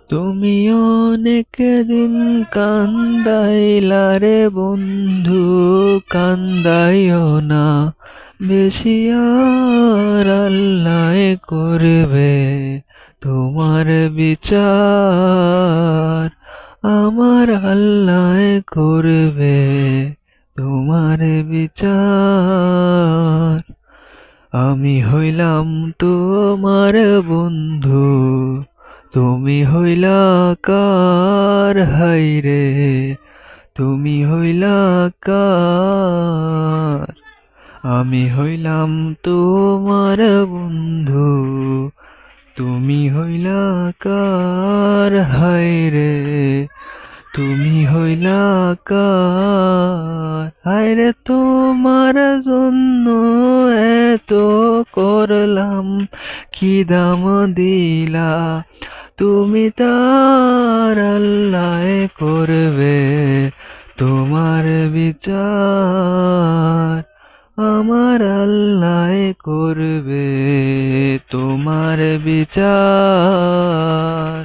তুমি অনেক দিন কান্দাইলা রে বন্ধু, কান্দাইও না বেশি আর আল্লাহ করবে তোমার বিচার। আমার আল্লাহ করবে তোমার বিচার। আমি হইলাম তোমার বন্ধু, তুমি হইলা কার হাইরে, তুমি হইলা কার। আমি হইলাম তোমার বন্ধু, তুমি হইলা কার হাইরে, তুমি হইলা কার। হায়রে তোমার জন্য এত করলাম, কি দাম দিলা তুমি তার। আল্লাহ করবে তোমার বিচার। আমার আল্লাহ করবে তোমার বিচার।